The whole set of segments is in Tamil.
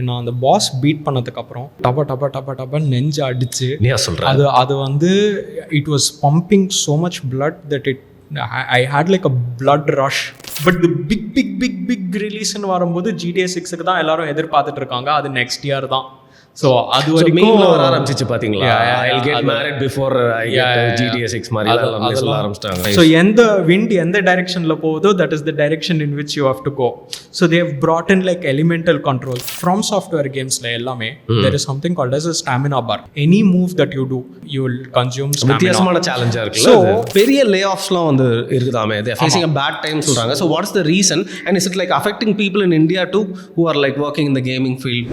நான் அந்த பாஸ் பீட் பண்ணதுக்கப்புறம் டப நெஞ்சு அடிச்சு அது வந்து it was pumping so much blood that I had like a blood rush. But the big release ன்னு வரும்போது GTA 6க்கு தான் எல்லாரும் எதிர்பார்த்துட்டு இருக்காங்க. அது நெக்ஸ்ட் இயர் தான். ஸோ அது வரைக்கும் வர ஆரம்பிச்சிச்சு பார்த்தீங்களா? I'll get married before I get GTA 6 மாதிரி எல்லாம் சொல்ல ஆரம்பிச்சிட்டாங்க. ஸோ எந்த wind எந்த டைரக்ஷனில் போகுதோ that is the direction in which you have to go. So they have brought in like elemental control. From software gamesல எல்லாமே there is something called as a stamina bar. Any move that you do you will consume stamina. வித்தியாசமான சேலஞ்சா இருக்குல்ல. So பெரிய லே-ஆஃப்ஸ்லாம் வந்து இருக்குதாமே. They are facing a bad time சொல்றாங்க. So what is the reason and is it like affecting people in India too who are like working in the gaming field?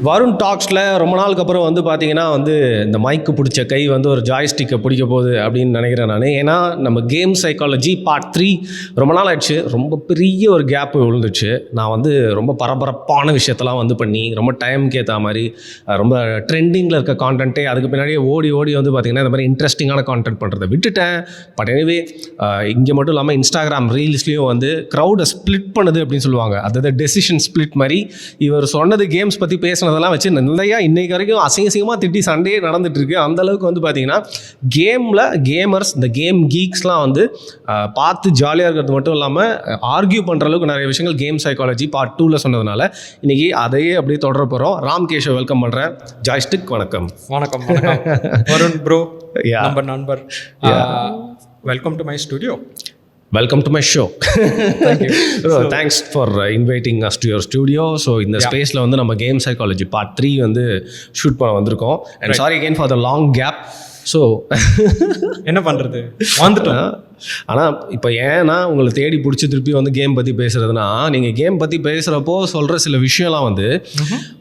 Varun டாக்ஸில் ரொம்ப நாளுக்கு அப்புறம் வந்து பார்த்தீங்கன்னா வந்து இந்த மைக்கு பிடிச்ச கை வந்து ஒரு ஜாய்ஸ்டிக்கை பிடிக்க போகுது அப்படின்னு நினைக்கிறேன் நான். ஏன்னா நம்ம கேம் சைக்காலஜி பார்ட் 3 ரொம்ப நாள் ஆயிடுச்சு, ரொம்ப பெரிய ஒரு கேப் விழுந்துச்சு. நான் வந்து ரொம்ப பரபரப்பான விஷயத்தெல்லாம் வந்து பண்ணி ரொம்ப டைமுக்கு ஏற்ற மாதிரி ரொம்ப ட்ரெண்டிங்கில் இருக்க கான்டென்ட்டே அதுக்கு பின்னாடியே ஓடி வந்து பார்த்திங்கன்னா இந்த மாதிரி இன்ட்ரெஸ்டிங்கான கான்டென்ட் பண்ணுறதை விட்டுட்டேன். பட் எனிவே இங்கே மட்டும் இல்லாமல் இன்ஸ்டாகிராம் ரீல்ஸ்லேயும் வந்து க்ரௌடை ஸ்ப்ளிட் பண்ணுது அப்படின்னு சொல்லுவாங்க. அதாவது டெசிஷன் ஸ்ப்ளிட் மாதிரி இவர் சொன்னது கேம்ஸ் பற்றி பேசினது அதெல்லாம் வச்சு நிறையா இன்றைக்கு வரைக்கும் அசிங்கமாக திட்டி சண்டையே நடந்துட்டு இருக்கு. அந்த அளவுக்கு வந்து பார்த்தீங்கன்னா கேமில் கேமர்ஸ் இந்த கேம் கீக்ஸ்லாம் வந்து பார்த்து ஜாலியாக இருக்கிறது மட்டும் இல்லாமல் ஆர்கியூ பண்ணுற அளவுக்கு நிறைய விஷயங்கள் கேம் சைக்காலஜி பார்ட் 2ல் சொன்னதுனால இன்றைக்கி அதையே அப்படியே தொடர போகிறோம். ராம் கேஷவ் வெல்கம் பண்ணுறேன். ஜாய்ஸ்டிக் வணக்கம். வணக்கம் வருண் ப்ரோ, நண்பர். Welcome to my studio. Welcome to my show. Thank you. So, thanks for inviting us to your studio. So இந்த ஸ்பேஸில் வந்து நம்ம கேம் சைக்காலஜி பார்ட் 3 வந்து ஷூட் பண்ண வந்திருக்கோம். And sorry again for the long gap. So என்ன பண்ணுறது வந்துட்டோம். ஆனால் இப்போ ஏன்னா உங்களை தேடி பிடிச்சி திருப்பி வந்து கேம் பற்றி பேசுகிறதுனா, நீங்கள் கேம் பற்றி பேசுகிறப்போ சொல்கிற சில விஷயம்லாம் வந்து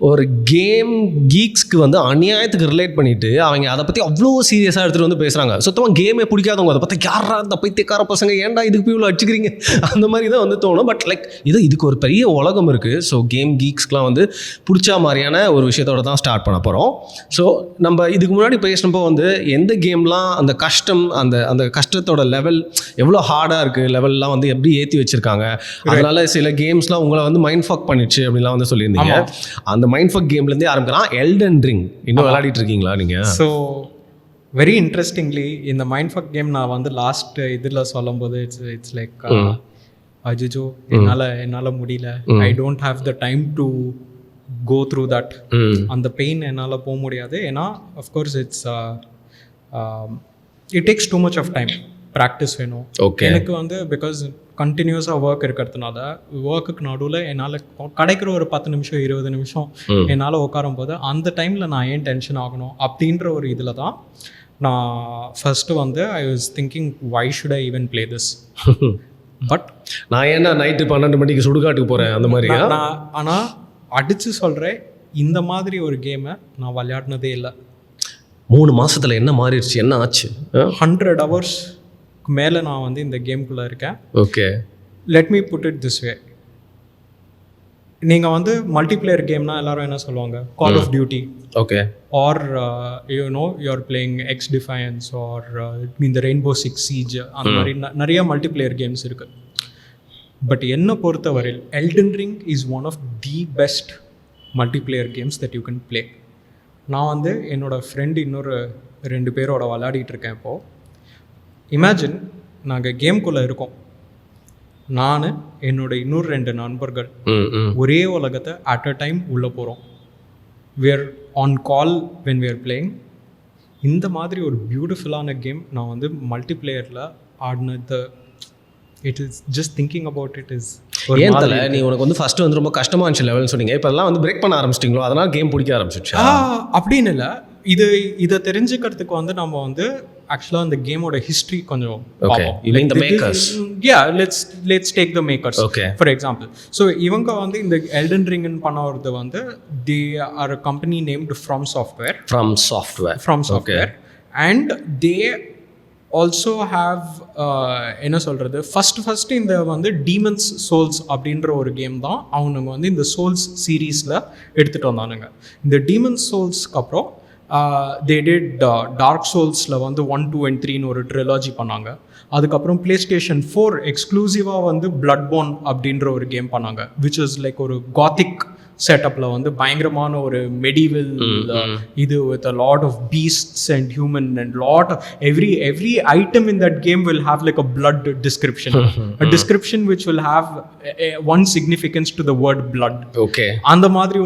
ஒரு கேம் கீக்ஸ்க்கு வந்து அநியாயத்துக்கு ரிலேட் பண்ணிவிட்டு அவங்க அதை பற்றி அவ்வளோ சீரியஸாக எடுத்துகிட்டு வந்து பேசுகிறாங்க. சுத்தமாக கேமே பிடிக்காதவங்க அதை பற்றி யாரா இந்த பைத்தியக்கார பசங்க ஏன்டா இதுக்கு போய் இவ்வளோ அடிச்சுக்கிறீங்க அந்த மாதிரி தான் வந்து தோணும். பட் லைக் இதுக்கு ஒரு பெரிய உலகம் இருக்குது. ஸோ கேம் கீக்ஸ்க்கெலாம் வந்து பிடிச்ச மாதிரியான ஒரு விஷயத்தோட தான் ஸ்டார்ட் பண்ண போகிறோம். ஸோ நம்ம இதுக்கு முன்னாடி பேசினப்போ வந்து எந்த கேம்லாம் அந்த கஷ்டம் அந்த கஷ்டத்தோட லெவல் எவ்வளோ ஹார்டாக இருக்குது, லெவல்லாம் வந்து எப்படி ஏற்றி வச்சுருக்காங்க, அதனால் சில கேம்ஸ்லாம் உங்களை வந்து மைண்ட் ஃபக் பண்ணிடுச்சு அப்படின்லாம் வந்து சொல்லியிருந்தீங்க. அந்த மைண்ட் ஃபக் கேம்லேருந்தே ஆரம்பிக்கலாம். எல்டன் ரிங் இன்னும் விளையாடிட்டு இருக்கீங்களா நீங்கள்? ஸோ வெரி இன்ட்ரெஸ்டிங்லி இந்த மைண்ட் ஃபக் கேம் நான் வந்து லாஸ்ட் இதில் சொல்லும் போது இட்ஸ் லைக் அஜிஜோ என்னால் முடியல, I don't have the time to go through that. அந்த பெயின் என்னால் போக முடியாது. ஏன்னா of course it takes too much of time, practice வேணும். எனக்கு வந்து பிகாஸ் கண்டினியூஸாக ஒர்க் இருக்கிறதுனால ஒர்க்குக்கு நடுவில் என்னால் கிடைக்கிற ஒரு 10 நிமிஷம் 20 நிமிஷம் என்னால் உட்காரும் போது அந்த டைமில் நான் ஏன் டென்ஷன் ஆகணும் அப்படின்ற ஒரு இதில் தான் நான் ஃபஸ்ட்டு வந்து I was thinking why should I even play this. But நான் ஏன்னா நைட்டு 12 மணிக்கு சுடுகாட்டுக்கு போகிறேன் அந்த மாதிரி. ஆனால் அடித்து சொல்கிறேன், இந்த மாதிரி ஒரு கேமை நான் விளையாடினதே இல்லை. 3 மாதத்தில் என்ன மாறிடுச்சு, என்ன ஆச்சு? 100 hours மேலே நான் வந்து இந்த கேம்குள்ளே இருக்கேன். Okay, let me put it this way. நீங்கள் வந்து மல்டிப்ளேயர் கேம்னா எல்லாரும் என்ன சொல்லுவாங்க, Call of Duty, okay, or you're playing X Defiance or இந்த ரெயின்போ சிக்ஸ் சீஜ், அந்த மாதிரி நிறைய மல்டிப்ளேயர் கேம்ஸ் இருக்குது. பட் என்னை பொறுத்தவரையில் Elden Ring is one of the best multiplayer games that you can play. நான் வந்து என்னோடய ஃப்ரெண்டு இன்னொரு 2 பேரோட விளையாடிட்டு இருக்கேன். இப்போது இமேஜின், நாங்கள் கேம்குள்ளே இருக்கோம், நான் என்னோட இன்னொரு 2 நண்பர்கள் ஒரே உலகத்தை அட் அ டைம் உள்ளே போகிறோம். we are on call when we are playing. இந்த மாதிரி ஒரு பியூட்டிஃபுல்லான கேம் நான் வந்து மல்டிப்ளேயரில் ஆடினது. It is just thinking about it is ஏன் தலை நீ உனக்கு வந்து ஃபஸ்ட்டு வந்து ரொம்ப கஷ்டமாக இருந்துச்சு லெவல்னு சொன்னீங்க, இப்போ எல்லாம் வந்து பிரேக் பண்ண ஆரம்பிச்சிட்டிங்களோ, அதனால் கேம் பிடிக்க ஆரம்பிச்சிடுச்சு அப்படின்னு இல்லை. இதை தெரிஞ்சுக்கிறதுக்கு வந்து நம்ம வந்து ஆக்சுவலாக அந்த கேமோட ஹிஸ்ட்ரி கொஞ்சம் let's take the makers for example. So இவங்க வந்து இந்த எல்டன் ரிங்னு பண்ணது வந்து the or a company named From Software and they also have என்ன சொல்கிறது, ஃபஸ்ட்டு இந்த வந்து டீமன்ஸ் சோல்ஸ் அப்படின்ற ஒரு கேம் தான் அவனுங்க வந்து இந்த சோல்ஸ் சீரீஸில் எடுத்துகிட்டு வந்தானுங்க. இந்த டீமன்ஸ் சோல்ஸ்க்கு அப்புறம் they did டார்க் சோல்ஸில் வந்து 1, 2 and 3ன்னு ஒரு ட்ரிலாஜி பண்ணாங்க. அதுக்கப்புறம் PlayStation 4 எக்ஸ்க்ளூசிவாக வந்து Bloodborne அப்படின்ற ஒரு கேம் பண்ணாங்க, விச் இஸ் லைக் ஒரு காத்திக் செட்டப்பில் வந்து பயங்கரமான ஒரு மெடிவல் இது with a lot of beasts and human and lot of every item in that game will have like a blood description, a description which will have one significance to the word blood. Okay, அந்த மாதிரி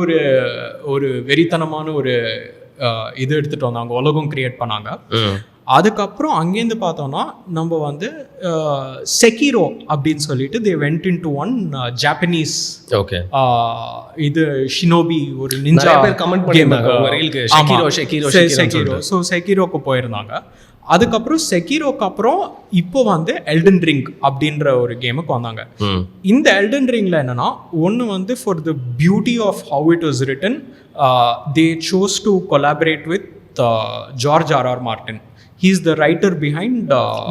ஒரு வெறித்தனமான ஒரு இது எடுத்துகிட்டு வந்தாங்க, உலகம் கிரியேட் பண்ணாங்க. அதுக்கப்புறம் அங்கேருந்து பார்த்தோன்னா நம்ம வந்து செக்கிரோ அப்படின்னு சொல்லிட்டு they went in to one Japanese இது ஷினோபி ஒரு நிஞ்சா கேம். ஸோ செக்கிரோக்கு போயிருந்தாங்க. அதுக்கப்புறம் செக்கிரோக்கு அப்புறம் இப்போ வந்து எல்டன் ரிங் அப்படின்ற ஒரு கேமுக்கு வந்தாங்க. இந்த எல்டன் ரிங்ல என்னன்னா, ஒன்று வந்து for the beauty of how it was written, they chose to collaborate with George R.R. Martin. He is the writer behind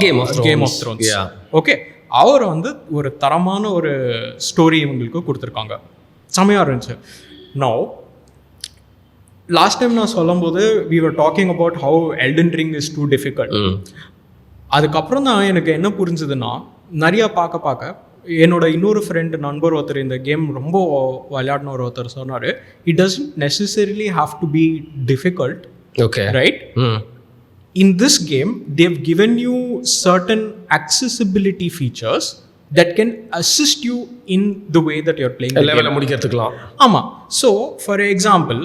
Game of Thrones. Okay, அவர் வந்து ஒரு தரமான ஒரு ஸ்டோரி இவங்களுக்கு கொடுத்துருக்காங்க, செமையாக இருந்துச்சு. நோ லாஸ்ட் டைம் நான் சொல்லும்போது we were talking about how Elden Ring is too difficult. அதுக்கப்புறம் தான் எனக்கு என்ன புரிஞ்சுதுன்னா, நிறையா பார்க்க என்னோட இன்னொரு ஃப்ரெண்டு நண்பர் ஒருத்தர் இந்த கேம் ரொம்ப விளையாடின ஒருத்தர் சொன்னார், it doesn't necessarily have to be difficult, right? In this game, they've given you certain accessibility features that can assist you in the way that you're playing the game. முடிக்கிறதுக்கலாம். ஆமா. So, for example,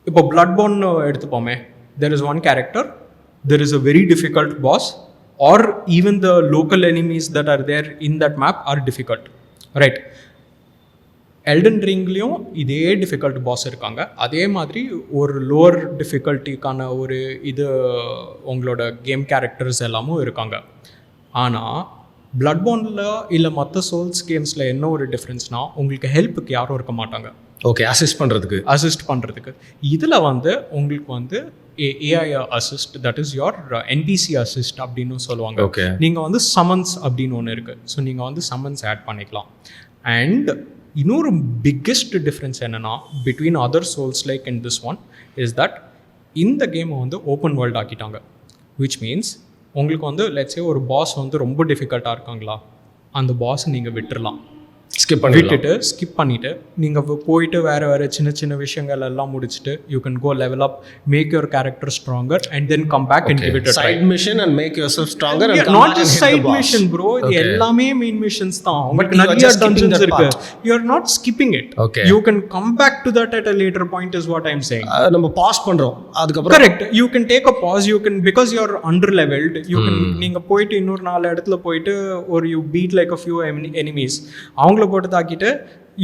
இப்போ Bloodborne எடுத்துப்போமே, there is one character, there is a very difficult boss, or even the local enemies that are there in that map are difficult, right? Elden ரிங்லேயும் இதே டிஃபிகல்ட் பாஸ் இருக்காங்க. அதே மாதிரி ஒரு லோவர் டிஃபிகல்ட்டிக்கான ஒரு இது உங்களோட கேம் கேரக்டர்ஸ் எல்லாமும் இருக்காங்க. ஆனால் Bloodborneல இல்லை மற்ற சோல்ஸ் கேம்ஸில் என்ன ஒரு டிஃப்ரென்ஸ்னால், உங்களுக்கு ஹெல்ப்புக்கு யாரும் இருக்க மாட்டாங்க. அசிஸ்ட் பண்ணுறதுக்கு இதில் வந்து உங்களுக்கு வந்து AI assist, that is your NPC assist அப்படின்னு சொல்லுவாங்க. நீங்கள் வந்து சமன்ஸ் அப்படின்னு ஒன்று இருக்குது. ஸோ நீங்கள் வந்து சமன்ஸ் ஆட் பண்ணிக்கலாம். அண்ட் இன்னொரு பிக்கெஸ்ட் டிஃப்ரென்ஸ் என்னென்னா, between other souls like and this one is that இந்த கேமை வந்து ஓப்பன் வேர்ல்டு ஆக்கிட்டாங்க. விச் மீன்ஸ் உங்களுக்கு வந்து லெட்ஸே ஒரு பாஸ் வந்து ரொம்ப டிஃபிகல்ட்டாக இருக்காங்களா, அந்த பாஸை நீங்கள் விட்டுடலாம், ஸ்கிப் பண்ணிவிட்டு நீங்கள் போயிட்டு வேறு சின்ன சின்ன விஷயங்கள் எல்லாம் முடிச்சுட்டு you can go level up, make your character stronger and then come back and give it a try. Side mission and make yourself stronger and come not back just and hit side the boss. mission bro, இது எல்லாமே மெயின் மிஷன்ஸ் தான். But நிறைய dungeons இருக்கு, you are not skipping it. You can come back to that at a later point is what I'm saying. நம்ம பாஸ் பண்றோம், அதுக்கப்புறம் correct, you can take a pause, you can, because you are under leveled, you can நீங்க போயிட்டு இன்னொரு 4 இடத்துல போயிட்டு ஒரு you beat like a few enemies, அவங்கள போட்டு தாக்கிட்டு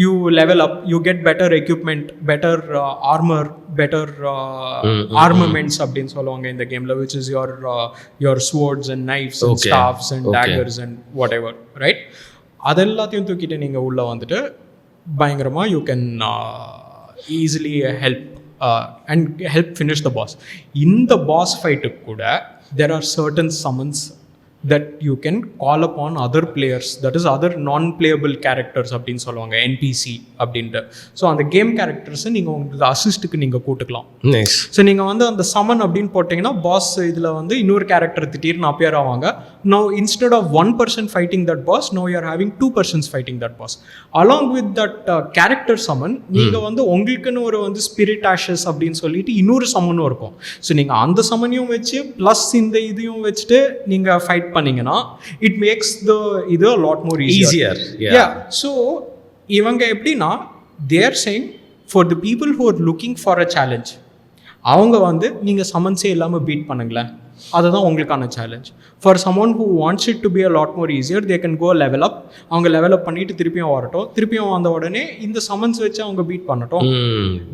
you level up, you get better equipment, better armor, better armaments அப்படின்னு சொல்லுவாங்க இந்த கேம்ல, which is your swords and knives and staffs and daggers and whatever, right? அதெல்லாத்தையும் தூக்கிட்டு நீங்க உள்ள வந்துட்டு பயங்கரமா you can easily help finish the boss. In the boss fight கூட there are certain summons that you can call upon other players, that is other non-playable characters அப்படின்னு சொல்லுவாங்க, NPC அப்படின்ட்டு. ஸோ அந்த கேம் கேரக்டர்ஸை நீங்கள் உங்களுக்கு அசிஸ்ட்டுக்கு நீங்கள் கூட்டுக்கலாம். ஸோ நீங்கள் வந்து அந்த சமன் அப்படின்னு போட்டிங்கன்னா பாஸ் இதில் வந்து இன்னொரு கேரக்டர் திடீர்னு அப்பியர் ஆவாங்க. No instead of 1 person fighting that boss, now you are having 2 persons fighting that boss. Along with that character summon, நீங்கள் வந்து உங்களுக்குன்னு ஒரு வந்து ஸ்பிரிட் ஆஷஸ் அப்படின்னு சொல்லிட்டு இன்னொரு சம்மனும் இருக்கும். ஸோ நீங்கள் அந்த சம்மனையும் வச்சு ப்ளஸ் இந்த இதையும் வச்சுட்டு நீங்கள் ஃபைட் பண்ணீங்கன்னா it makes the இது a lot more easier. Yeah. So இவங்க எப்படின்னா, they are saying for the people who are looking for a challenge, அவங்க வந்து நீங்கள் சமன்ஸே இல்லாமல் பீட் பண்ணுங்களேன், அதுதான் உங்களுக்கான challenge. For someone who wants it to be a lot more easier, they can go level up. அவங்க லெவல் அப் பண்ணிட்டு திருப்பியும் வரட்டும், திருப்பியும் வந்த உடனே இந்த சம்மன்ஸ் வச்சு அவங்க பீட் பண்ணட்டும்.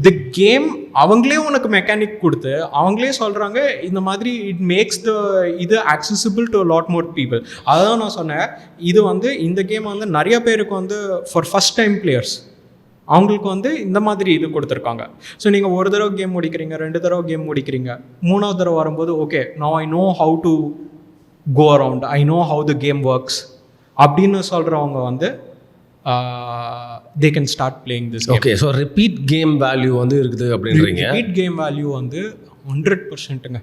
தி கேம் அவங்களே உனக்கு மெக்கானிக் கொடுத்து அவங்களே சொல்கிறாங்க இந்த மாதிரி இட் மேக்ஸ் த இது accessible to lot more people. அதான் நான் சொன்னேன், இது வந்து இந்த கேம் வந்து நிறைய பேருக்கு வந்து ஃபார் ஃபஸ்ட் டைம் பிளேயர்ஸ் அவங்களுக்கு வந்து இந்த மாதிரி இது கொடுத்துருக்காங்க. ஸோ நீங்கள் ஒரு தடவை கேம் முடிக்கிறீங்க, 2 தடவை கேம் முடிக்கிறீங்க, 3வது தடவை வரும்போது okay now I know how to go around, I know how the game works அப்படின்னு சொல்கிறவங்க வந்து they can start playing this game. Okay, so repeat game value வந்து இருக்குது அப்படின்றீங்க. repeat game value வந்து 100%ங்க.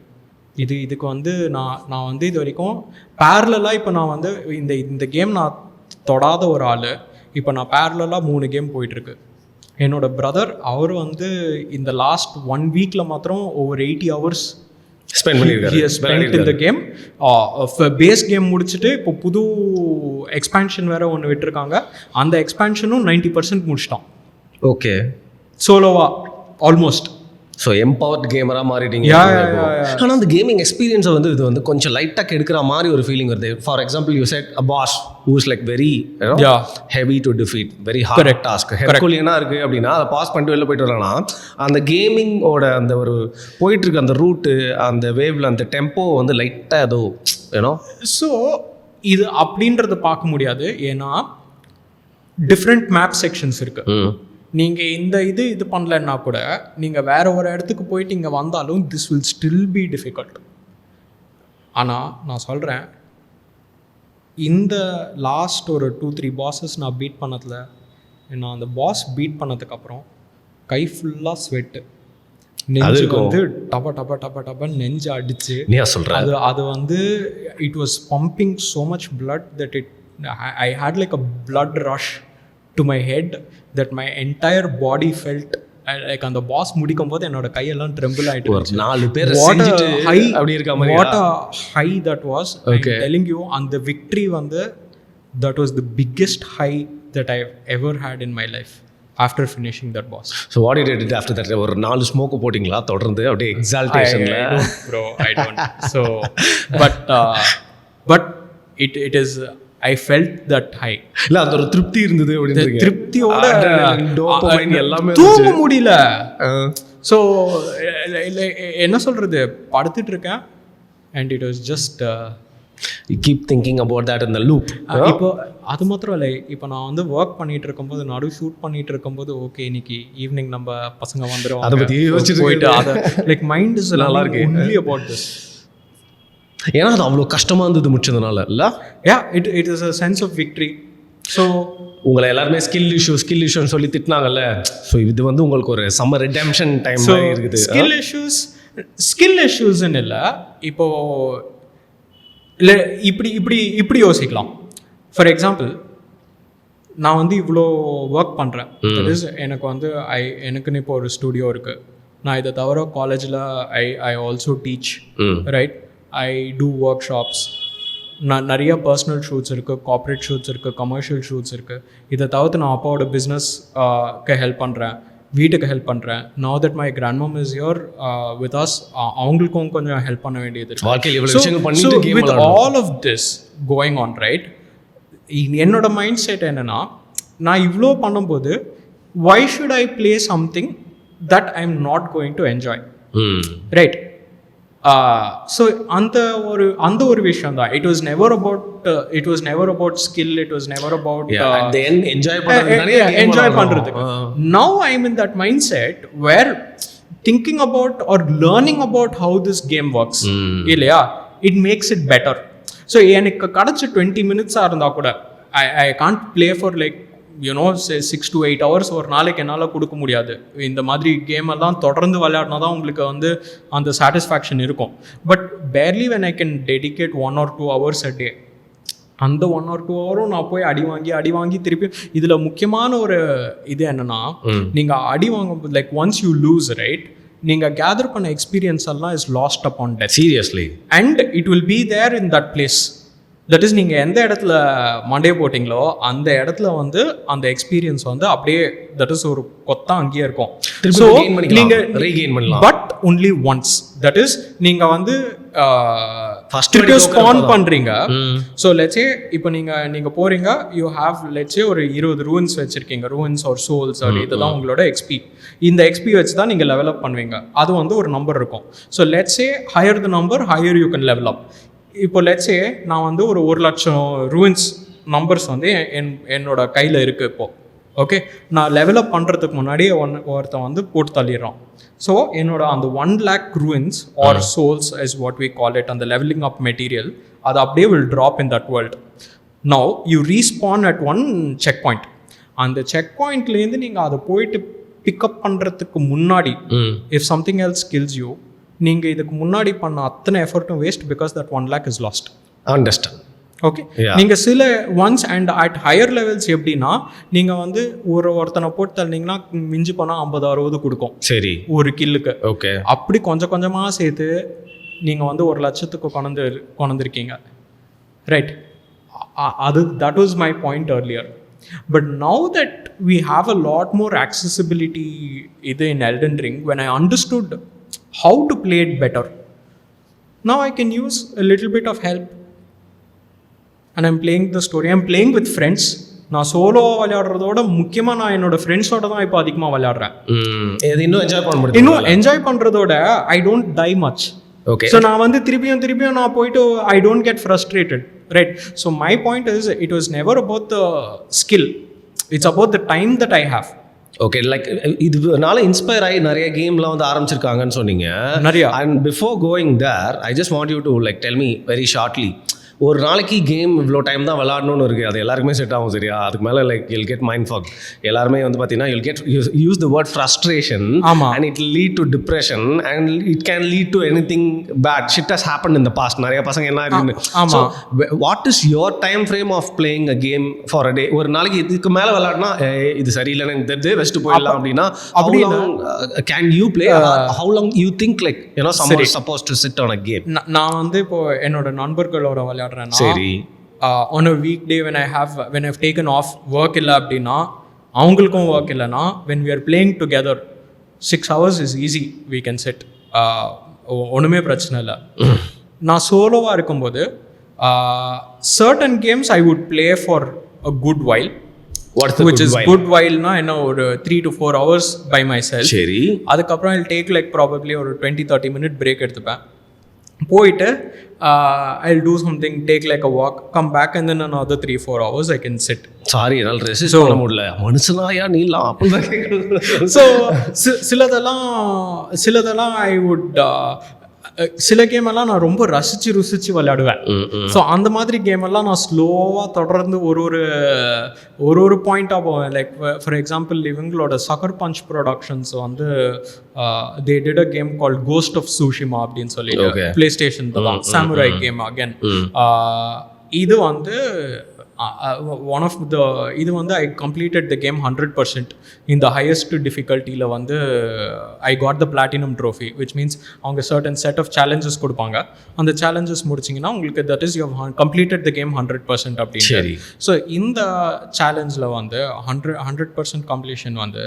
இதுக்கு வந்து நான் வந்து இது வரைக்கும் பேரலாக இப்போ நான் வந்து இந்த கேம் நான் தொடாத ஒரு ஆள். இப்போ நான் பேரலாக 3 கேம் போயிட்டுருக்கு. என்னோட பிரதர் அவர் வந்து இந்த லாஸ்ட் 1 வீக்ல மாத்திரம் over 80 hours ஸ்பெண்ட் பண்ணியிருக்காரு இந்த கேம். பேஸ் கேம் முடிச்சுட்டு இப்போ புது எக்ஸ்பேன்ஷன் வேற ஒன்று விட்டுருக்காங்க. அந்த எக்ஸ்பேன்ஷனும் 90% முடிச்சிட்டான். ஓகே, சோலோவா ஆல்மோஸ்ட். ஸோ எம்பவர்ட் கேமராக மாறிட்டீங்க. ஆனால் அந்த கேமிங் எக்ஸ்பீரியன்ஸை வந்து இது வந்து கொஞ்சம் லைட்டாக எடுக்கிற மாதிரி ஒரு ஃபீலிங் வருது. For example you set a boss who is like very heavy to defeat, very hard task, ஹெர்குலியனாக இருக்குது அப்படின்னா அதை பாஸ் பண்ணிட்டு வெளில போயிட்டு வரலாம்னா அந்த கேமிங்கோட அந்த ஒரு போயிட்டு இருக்க அந்த ரூட்டு, அந்த வேவ்ல அந்த டெம்போ வந்து லைட்டாக ஏதோ ஏன்னோ. ஸோ இது அப்படின்றத பார்க்க முடியாது. ஏன்னா டிஃப்ரெண்ட் மேப் செக்ஷன்ஸ் இருக்குது. நீங்கள் இது பண்ணலன்னா கூட நீங்கள் வேறு ஒரு இடத்துக்கு போயிட்டு இங்கே வந்தாலும் this will still be difficult. ஆனால் நான் சொல்கிறேன், இந்த லாஸ்ட் ஒரு 2-3 பாஸஸ் நான் பீட் பண்ணதில், நான் அந்த பாஸ் பீட் பண்ணதுக்கப்புறம் கை ஃபுல்லாக ஸ்வெட்டு, நெஞ்சு வந்து டப டப டப டபன்னு நெஞ்சு அடிச்சு அது வந்து it was pumping so much blood that I had like a blood rush to my head that my entire body felt like அந்த பாஸ் முடிக்கும் போது என்னோட கையெல்லாம் ட்ரெம்பிள் ஆயிட்டு. ஒரு 4 பேர் செஞ்சிட்டு அப்படி இருக்க மாதிரி what a high that was. I'm telling you, அந்த victory வந்து that was the biggest high that I've ever had in my life after finishing that boss. So what did you do after that? ஒரு 4 ஸ்மோக் போட்டிங்களா தொடர்ந்து அப்படியே எக்ஸால்டேஷன்ல? I don't so but it is I felt that high. இல்ல அந்த ஒரு திருப்தி இருந்தது அப்படின்றீங்க. திருப்தியோட டோபமைன் எல்லாமே தூங்க முடியல. ஸோ என்ன சொல்றது, படுத்துட்டு இருக்கேன் and it was just you keep thinking about that in the loop. இப்போ அது மாத்திரம் இல்லை, இப்போ நான் வந்து ஒர்க் பண்ணிட்டு இருக்கும்போது, நடு ஷூட் பண்ணிட்டு இருக்கும்போது, ஓகே இன்னைக்கு ஈவினிங் நம்ம பசங்க வந்துடும், அதை பற்றி போயிட்டு அதை லைக் மைண்ட் இஸ் நல்லா இருக்கு only about this. ஏன்னா அது அவ்வளோ கஷ்டமாக இருந்தது முடிச்சதுனால இல்லை? It is a sense of victory. So உங்களை எல்லாருமே ஸ்கில் இஷ்யூன்னு சொல்லி திட்டினாங்கல்ல. ஸோ இது வந்து உங்களுக்கு ஒரு சம்மர் ரிடெம்ஷன் டைம் இருக்குது. ஸ்கில் இஷ்யூஸ்ன்னு இல்லை, இப்போ இல்லை இப்படி யோசிக்கலாம். ஃபார் எக்ஸாம்பிள், நான் வந்து இவ்வளோ ஒர்க் பண்ணுறேன், தட் இஸ் எனக்கு வந்து எனக்குன்னு இப்போ ஒரு ஸ்டுடியோ இருக்குது. நான் இதை தவிர காலேஜில் I also teach, right? I do workshops. நிறைய பர்சனல் ஷூட்ஸ் இருக்குது, கார்ப்பரேட் ஷூட்ஸ் இருக்குது, கமர்ஷியல் ஷூட்ஸ் இருக்குது. இதை தவிர்த்து நான் அப்பாவோட பிஸ்னஸ்க்கு ஹெல்ப் பண்ணுறேன், வீட்டுக்கு ஹெல்ப் பண்ணுறேன். Now that my grand mom is here with us, அவங்களுக்கும் கொஞ்சம் ஹெல்ப் பண்ண வேண்டியது இருக்கு. With all of this going on, right, என்னோட மைண்ட் செட் என்னென்னா, நான் இவ்வளோ பண்ணும்போது why should I play something that I'm not going to enjoy, right? So அந்த ஒரு விஷயம் தான். It was never about skill, it was never about enjoy பண்ணுறதுக்கு. Now I am in that mindset where thinking about or learning about how this game works, இல்லையா? It makes it better. So எனக்கு கிடச்ச 20 minutes இருந்தால் கூட I can't play for like 6 to 8 hours ஒரு நாளைக்கு என்னால் கொடுக்க முடியாது. இந்த மாதிரி கேம் எல்லாம் தொடர்ந்து விளையாடினா தான் உங்களுக்கு வந்து அந்த சாட்டிஸ்ஃபேக்ஷன் இருக்கும். But barely when I can dedicate 1 or 2 hours a day, அந்த 1 or 2 hours நான் போய் அடி வாங்கி திருப்பி. இதில் முக்கியமான ஒரு இது என்னன்னா, நீங்கள் அடி வாங்க like once you lose, right, நீங்கள் கேதர் பண்ண எக்ஸ்பீரியன்ஸ் எல்லாம் is lost upon death. Seriously. And it will be there in that place. That is, நீங்கள் எந்த இடத்துல மண்டே போட்டிங்களோ அந்த இடத்துல வந்து அந்த எக்ஸ்பீரியன்ஸ் வந்து அப்படியே தட் இஸ் ஒரு கொத்தா அங்கேயே இருக்கும். ஸோ நீங்கள் but only once, that is நீங்கள் வந்து ஸ்பான் பண்ணுறீங்க. ஸோ லெட்ஸே இப்போ நீங்கள் போகிறீங்க, யூ ஹாவ் லெட்ஸே ஒரு 20 ரூன்ஸ் வச்சுருக்கீங்க, ரூன்ஸ் ஆர் சோல்ஸ், அப்படி இதுதான் உங்களோட எக்ஸ்பி. இந்த எக்ஸ்பி வச்சு தான் நீங்கள் லெவலப் பண்ணுவீங்க. அது வந்து ஒரு நம்பர் இருக்கும். So let's say higher the number higher you can level up. இப்போ லெட்ஸே நான் வந்து ஒரு 100,000 ரூயின்ஸ் நம்பர்ஸ் வந்து என்னோட கையில் இருக்குது இப்போது. ஓகே, நான் லெவலப் பண்ணுறதுக்கு முன்னாடியே ஒருத்தன் வந்து போட்டு தள்ளிடுறான். ஸோ என்னோட அந்த 1 lakh runes or souls is what we call it, அந்த லெவலிங் அப் மெட்டீரியல், அது அப்படியே will drop in that world. Now you respawn at 1 checkpoint. அந்த செக் பாயிண்ட்லேருந்து நீங்கள் அதை போயிட்டு பிக்கப் பண்ணுறதுக்கு முன்னாடி, if something else kills you, நீங்கள் இதுக்கு முன்னாடி பண்ண அத்தனை எஃபர்ட்டும் waste because that 1 lakh is lost. Understand. Okay, நீங்கள் சில ones and at higher levels எப்படின்னா நீங்கள் வந்து ஒருத்தனை போட்டு தள்ளினீங்கன்னா மிஞ்சி போனால் 50-60 கொடுக்கும் சரி ஒரு கில்லுக்கு. ஓகே, அப்படி கொஞ்சம் கொஞ்சமாக சேர்த்து நீங்கள் வந்து 1 லட்சத்துக்கு கொண்டிருக்கீங்க, ரைட்? அது that was my point earlier. But now that we have a lot more accessibility in Elden Ring, when I understood how to play it better, now I can use a little bit of help and I'm playing the story. I'm playing with friends. நான் சோலோவாக விளையாடுறதோட முக்கியமாக நான் என்னோட ஃப்ரெண்ட்ஸோட தான் இப்போ அதிகமாக விளையாடுறேன். இன்னும் என்ஜாய் பண்ண முடியும். இன்னும் என்ஜாய் பண்ணுறதோட I don't die much. Okay, so நான் வந்து திருப்பியும் நான் போயிட்டு I don't get frustrated, right? So my point is it was never about the skill, it's about the time that I have. Okay, like இதனால இன்ஸ்பயர் ஆகி நிறைய கேம்லாம் வந்து ஆரம்பிச்சிருக்காங்கன்னு சொன்னீங்க நிறையா. And before going there I just want you to like tell me very shortly, ஒரு நாளைக்கு கேம் இவ்வளோ டைம் தான் விளாடணும்னு இருக்குது, அது எல்லாருக்குமே செட் ஆகும் சரியா? அதுக்கு மேலே like you'll get mind fog. எல்லாருமே வந்து பார்த்தீங்கன்னா you'll get use the word frustration and it lead to depression and it can lead to anything bad. Shit has happened in the past. நிறைய பசங்க என்ன இருக்குன்னு. So what is your time frame of playing a game for a day? ஒரு நாளைக்கு இதுக்கு மேலே விளாட்னா இது சரியில்லைன்னு எனக்கு தெரிஞ்சு வெஸ்ட்டு போயிடலாம் அப்படின்னா can you play? How long you think like you know summer suppose to sit on a game? நான் வந்து இப்போ என்னோட நண்பர்களோட விளையாடுறேன். சரி, on a weekday when I've taken off work இல்லை அப்படின்னா அவங்களுக்கும் ஒர்க் இல்லைன்னா when we are playing together 6 hours is easy, we can sit. ஒன்றுமே பிரச்சனை இல்லை. நான் சோலோவாக இருக்கும்போது certain games I would play for a good while. Which is good while na என்ன ஒரு 3 to 4 hours by myself. சரி, அதுக்கப்புறம் I'll take like probably ஒரு 20-30 minute break எடுத்துப்பேன். போயிட்டு I'll do something, take like a walk, come back and then another 3-4 hours I can sit. Sorry, என்னால் ரெசிஸ்ட் பண்ண முடியல. மனுஷனாயா நீலாம் அப்படிதான் கேட்குறது. ஸோ சிலதெல்லாம் ஐ வுட் சில கேமெல்லாம் நான் ரொம்ப ருசிச்சு விளையாடுவேன். ஸோ அந்த மாதிரி கேமெல்லாம் நான் ஸ்லோவாக தொடர்ந்து ஒரு பாயிண்டாக போவேன். லைக் ஃபார் எக்ஸாம்பிள் இவங்களோட சக்கர் பஞ்ச் ப்ரொடக்ஷன்ஸ் வந்து they did a game called Ghost of Tsushima அப்படின்னு சொல்லிட்டு பிளே ஸ்டேஷன் தான் சாமுராய் கேம் அகேன். இது வந்து இது வந்து ஐ கம்ப்ளீட்டட் த கேம் 100% இந்த ஹையஸ்ட் டிஃபிகல்ட்டியில் வந்து I got the platinum trophy, which means அவங்க சர்டன் செட் ஆஃப் சேலஞ்சஸ் கொடுப்பாங்க. அந்த சேலஞ்சஸ் முடிச்சிங்கன்னா உங்களுக்கு that is you completed the game 100% அப்படின்னு. ஸோ இந்த சேலஞ்சில் வந்து 100% கம்ப்ளீஷன் வந்து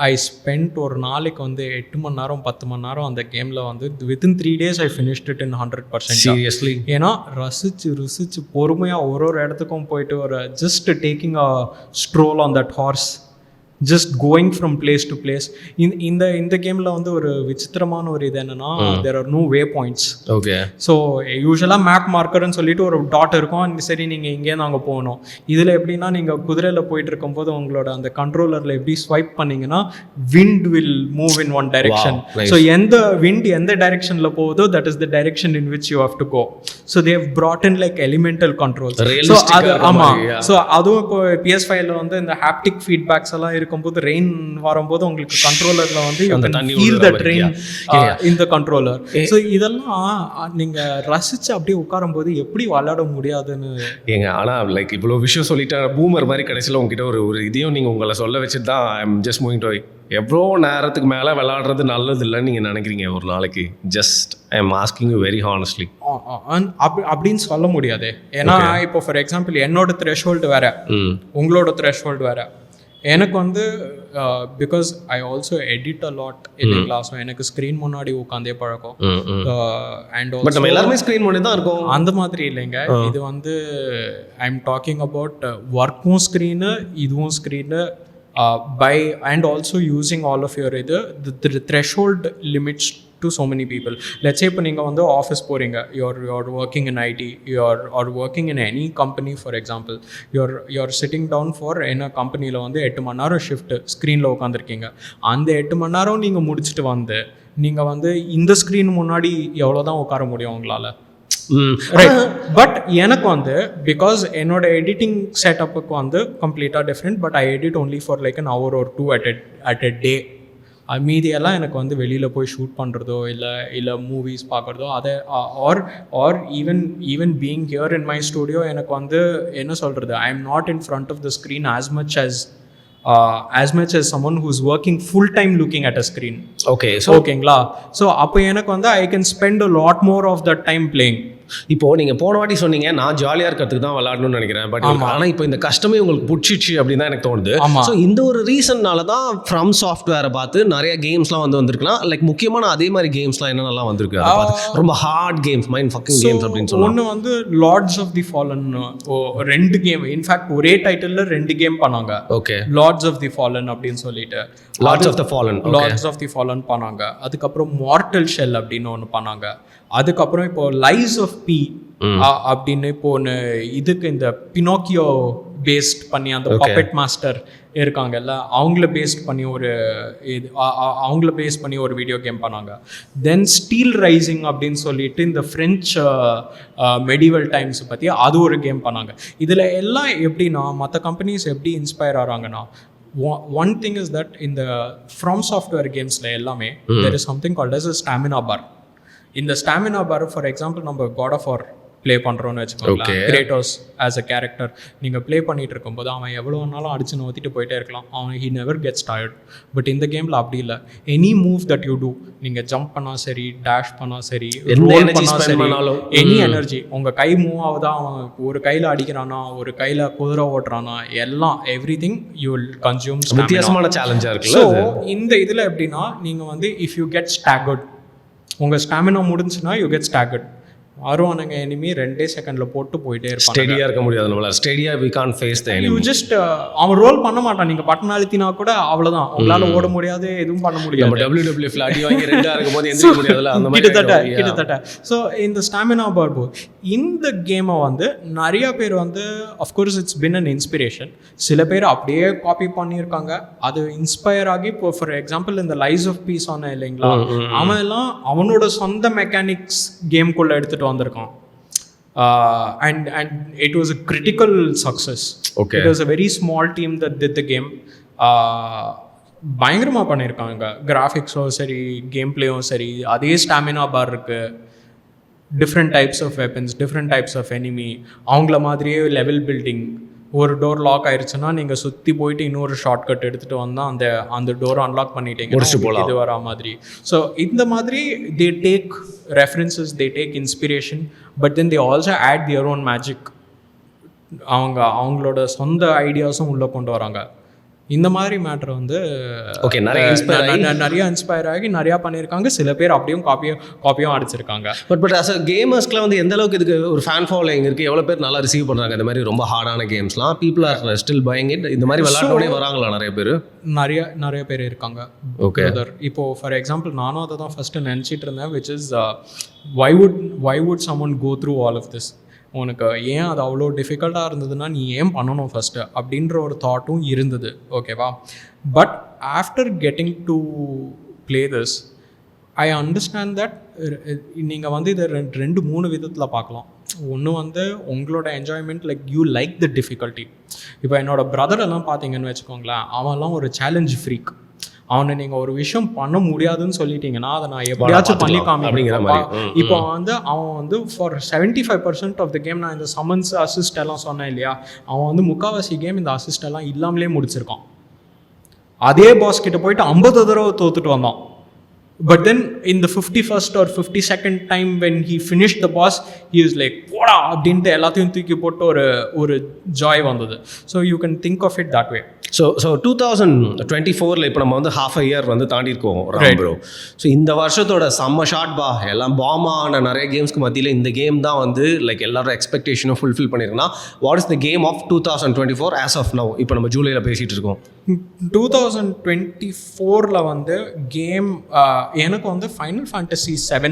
ஐ ஸ்பெண்ட் ஒரு நாளைக்கு வந்து 8 மணி நேரம் 10 மணி நேரம் அந்த கேமில் வந்து within 3 days I finished it in 100%. Seriously? ஏன்னா ருசிச்சு பொறுமையாக ஒரு இடத்துக்கும் போயிட்டு ஒரு just taking a stroll on that horse, just going from place to place. இந்த கேமில் வந்து ஒரு விசித்திரமான ஒரு இது என்னென்னா there are no way points. Okay, so யூஸ்வலாக மேப் மார்க்கர்னு சொல்லிட்டு ஒரு டாட் இருக்கும், சரி நீங்கள் இங்கேருந்து அங்கே போகணும். இதில் எப்படின்னா நீங்கள் குதிரையில் போயிட்டு இருக்கும்போது உங்களோட அந்த கண்ட்ரோலரில் எப்படி ஸ்வைப் பண்ணிங்கன்னா wind will move in one direction. So எந்த டைரெக்ஷனில் போகுதோ that is the direction in which you have to go. So they have brought in like elemental controls. So அது ஆமாம். ஸோ அதுவும் இப்போ PS5ல வந்து இந்த ஹாப்டிக் ஃபீட்பேக்ஸ் எல்லாம் இருக்கும்போது ரெயின் வரும்போது உங்களுக்கு கண்ட்ரோலர்ல வந்து feel the rain in the controller. So இதெல்லாம் நீங்க ரசிச்சு அப்படியே உட்காரும்போது எப்படி விளையாட முடியாதுன்னு ஏங்க. ஆனால் லைக் இவ்வளோ விஷயம் சொல்லிட்டு பூமர் மாதிரி கடைசியில் உங்ககிட்ட ஒரு இதையும் நீங்கள் உங்களை சொல்ல வச்சுட்டு தான் I am just moving to எவ்வளோ நேரத்துக்கு மேலே விளையாடுறது நல்லது இல்லைன்னு நீங்கள் நினைக்கிறீங்க ஒரு நாளைக்கு? Just I am asking you very honestly. அப்படின்னு சொல்ல முடியாது. ஏன்னா இப்போ ஃபார் எக்ஸாம்பிள் என்னோட த்ரெஷ்ஹோல்டு வேற, உங்களோட த்ரெஷ்ஹோல்டு வேற. எனக்கு வந்து because I also edit a lot இல்லைங்களா, ஸோ எனக்கு ஸ்க்ரீன் முன்னாடி உட்காந்தே பழக்கம். அண்ட் ஆல்சோ எல்லாருமே ஸ்க்ரீன் முன்னாடி தான் இருக்கும் அந்த மாதிரி இல்லைங்க. இது வந்து ஐ எம் டாக்கிங் அபவுட் ஒர்க்கும் ஸ்க்ரீனு, இதுவும் screen, by and also using all of your the threshold limits to so many people. Let's say இப்போ நீங்கள் வந்து ஆஃபீஸ் போகிறீங்க, you're working in IT, or working in any company for example, you're sitting down for என்ன கம்பெனியில் வந்து 8 மணி நேரம் ஷிஃப்ட் ஸ்க்ரீனில் உட்காந்துருக்கீங்க. அந்த 8 மணி நேரம் நீங்கள் முடிச்சுட்டு வந்து நீங்கள் வந்து இந்த ஸ்க்ரீன் முன்னாடி எவ்வளோ தான் உட்கார முடியும் உங்களால்? ரைட். பட் எனக்கு வந்து பிகாஸ் என்னோட எடிட்டிங் செட்டப்புக்கு வந்து கம்ப்ளீட்டாக different. But I edit only for like an hour or 2 at a day. மீதியெல்லாம் எனக்கு வந்து வெளியில் போய் ஷூட் பண்ணுறதோ இல்லை மூவிஸ் பார்க்குறதோ அதை or even being here in my studio எனக்கு வந்து என்ன சொல்கிறது, I am not in front of the screen as much as someone who's working full time looking at a screen. Okay, so ஓகேங்களா. ஸோ அப்போ எனக்கு வந்து I can spend a lot more of that time playing. இப்போ நீங்கள் போன வாட்டி சொன்னீங்க நான் ஜாலியாக இருக்கிறதுக்கு தான் விளாடணும்னு நினைக்கிறேன், பட் ஆனால் இப்போ இந்த கஷ்டமே உங்களுக்கு பிடிச்சிச்சு அப்படின்னு தான் எனக்கு தோணுது. ஸோ இந்த ஒரு ரீசன்னால தான் ஃப்ரம் சாஃப்ட்வேரை பார்த்து நிறைய கேம்ஸ்லாம் வந்துருக்கலாம். லைக் முக்கியமான அதே மாதிரி கேம்ஸ்லாம் என்னென்னலாம் வந்திருக்கு ரொம்ப hard games, mind fucking games அப்படின்னு சொல்லுவாங்க. ஒன்று வந்து Lords of the Fallen, 2 game in fact ஒரே டைட்டிலில் 2 கேம் பண்ணாங்க. Okay, Lords of the Fallen அப்படின்னு சொல்லிட்டு லார்ட்ஸ் ஆஃப் தி ஃபாலன் பண்ணாங்க. அதுக்கப்புறம் மார்டல் ஷெல் அப்படின்னு ஒன்று பண்ணாங்க. அதுக்கப்புறம் இப்போ லைஸ் ஆஃப் பி அப்படின்னு இப்போ ஒன்று இதுக்கு இந்த பினோக்கியோ பேஸ்ட் பண்ணி அந்த பப்பெட் மாஸ்டர் இருக்காங்கல்ல அவங்கள பேஸ்ட் பண்ணி ஒரு வீடியோ கேம் பண்ணாங்க. தென் ஸ்டீல் ரைசிங் அப்படின்னு சொல்லிட்டு இந்த ஃப்ரெஞ்ச் மெடிவல் டைம்ஸ் பற்றி அது ஒரு கேம் பண்ணாங்க. இதில் எல்லாம் எப்படின்னா மற்ற கம்பெனிஸ் எப்படி inspire ஆகிறாங்கன்னா, one thing is that in the from software games la ellame there is something called as a stamina bar. In the stamina bar, for example, நம்ம God of War ப்ளே பண்ணுறோன்னு வச்சுக்கோங்களேன். கிரேட்டோஸ் ஆஸ் அ கேரக்டர் நீங்கள் ப்ளே பண்ணிகிட்டு இருக்கும்போது அவன் எவ்வளோ நாளும் அடிச்சு நோத்திட்டு போயிட்டே இருக்கலாம், அவன் he never gets tired. But இந்த கேமில் அப்படி இல்லை. Any move that you do, நீங்கள் ஜம்ப் பண்ணால் சரி, டேஷ் பண்ணால் சரி, ரோல் பண்ணால் சரி, எனி எனர்ஜி உங்கள் கை மூவ் ஆகுதா, அவன் ஒரு கையில் அடிக்கிறானா, ஒரு கையில் குதிரை ஓட்டுறானா, எல்லாம் எவ்ரிதிங் யூ வில் கன்சியூம். வித்தியாசமான சேலஞ்சாக இருக்கு. ஸோ இந்த இதில் எப்படின்னா நீங்கள் வந்து இஃப் யூ கெட் ஸ்டாகர்ட், உங்கள் ஸ்டாமினா முடிஞ்சுன்னா யூ கெட் ஸ்டாகர்ட். ஆர்வானுங்க எனிமி 2 செகண்ட்ல போட்டு போயிட்டே இருப்பாங்க. ஸ்டேடியா இருக்க முடியாது நம்மளால. ஸ்டேடியா we can't face the enemy. You just அவன் ரோல் பண்ண மாட்டான். நீங்க பட்டன் அழுத்தினா கூட அவ்வளவுதான், உங்களால ஓட முடியாது, எதுவும் பண்ண முடியாது. நம்ம WWF அடி வாங்கி ரெண்டா இருக்கும்போது எந்திரிக்க முடியாதுல, அந்த மாதிரி கிட்டத்தட்ட. ஸோ இந்த ஸ்டாமினா பார்போ இந்த கேமை வந்து நிறைய பேர் வந்து of course it's been an inspiration. சில பேர் அப்படியே காப்பி பண்ணியிருக்காங்க, அது இன்ஸ்பயர் ஆகி. இப்போ ஃபார் எக்ஸாம்பிள் இந்த லைஸ் ஆஃப் பீஸ் ஆன இல்லைங்களா, அவன் எல்லாம் அவனோட சொந்த மெக்கானிக்ஸ் கேம்குள்ள எடுத்துட்டு வந்திருக்கான். And it was a critical success. Okay. It was a very small team that did the game. பயங்கரமாக பண்ணியிருக்காங்க. கிராஃபிக்ஸும் சரி, கேம் பிளேயும் சரி, அதே ஸ்டாமினா பார் இருக்குது, different types of weapons, different types of enemy, அவங்கள மாதிரியே லெவல் பில்டிங். ஒரு டோர் லாக் ஆயிடுச்சுன்னா நீங்கள் சுற்றி போயிட்டு இன்னொரு ஷார்ட்கட் எடுத்துகிட்டு வந்தால் அந்த டோரை அன்லாக் பண்ணிட்டீங்க இது வரா மாதிரி. ஸோ இந்த மாதிரி they take references, they take inspiration, but then they also add their own magic. அவங்களோட சொந்த ஐடியாஸும் உள்ளே கொண்டு வராங்க. இந்த மாதிரி மேட்ரு வந்து நிறைய இன்ஸ்பயர் ஆகி நிறையா பண்ணியிருக்காங்க. சில பேர் அப்படியும் காப்பியும் அடிச்சிருக்காங்க. பட் அஸ் அ கேமர்ஸ்க்குலாம் வந்து எந்த அளவுக்கு இதுக்கு ஒரு ஃபேன் ஃபாலோயிங் இருக்குது, எவ்வளோ பேர் நல்லா ரிசீவ் பண்ணுறாங்க இந்த மாதிரி ரொம்ப ஹார்டான கேம்ஸ்லாம்? People are still buying it. இந்த மாதிரி விளையாடோடே வராங்களா நிறைய பேர்? நிறைய பேர் இருக்காங்க. ஓகே, இப்போது ஃபார் எக்ஸாம்பிள் நானும் அதை தான் ஃபஸ்ட்டு நினச்சிட்டு இருந்தேன், which is why would someone go through all of this? உனக்கு ஏன் அது அவ்வளோ டிஃபிகல்ட்டாக இருந்ததுன்னா நீ ஏன் பண்ணணும் ஃபஸ்ட்டு அப்படின்ற ஒரு தாட்டும் இருந்தது. ஓகேவா? But after getting to play this I understand that நீங்கள் வந்து இதை 2-3 விதத்தில் பார்க்கலாம். ஒன்று வந்து உங்களோட enjoyment, like you like the difficulty. இப்போ என்னோட பிரதரெல்லாம் பார்த்தீங்கன்னு வச்சுக்கோங்களேன், அவன்லாம் ஒரு சேலஞ்ச் ஃப்ரீக். அவனை நீங்கள் ஒரு விஷயம் பண்ண முடியாதுன்னு சொல்லிட்டீங்கன்னா அதை நான் எப்படியாச்சும் பண்ணி காமிக்கிறேன். இப்போ வந்து அவன் வந்து ஃபார் 75% ஆஃப் த கேம், நான் இந்த சமன்ஸ் அசிஸ்ட் எல்லாம் சொன்னேன் இல்லையா, அவன் வந்து முக்கால்வாசி கேம் இந்த அசிஸ்ட் எல்லாம் இல்லாமலே முடிச்சிருக்கான். அதே பாஸ் கிட்ட போயிட்டு 50 தடவை தோத்துட்டு வந்தான். But then in the 51st or 52nd time when he finished the boss, he was like போடா அப்படின்ட்டு எல்லாத்தையும் தூக்கி போட்டு ஒரு ஜாய் வந்தது. So you can think of it that way. So 2024 இப்போ நம்ம வந்து half a year வந்து தாண்டி இருக்கோம் ப்ரோ. ஸோ இந்த வருஷத்தோட செம்ம ஷார்ட் எல்லாம் பாமான நிறைய கேம்ஸ்க்கு மத்தியில் இந்த கேம் தான் வந்து லைக் எல்லாரோட எக்ஸ்பெக்டேஷனும் ஃபுல்ஃபில் பண்ணியிருக்குன்னா, what is the game of 2024 as of now? இப்போ நம்ம ஜூலையில் பேசிகிட்டு இருக்கோம். 2024 வந்து கேம் எனக்கு வந்து ஃபைனல் ஃபேண்டசி 7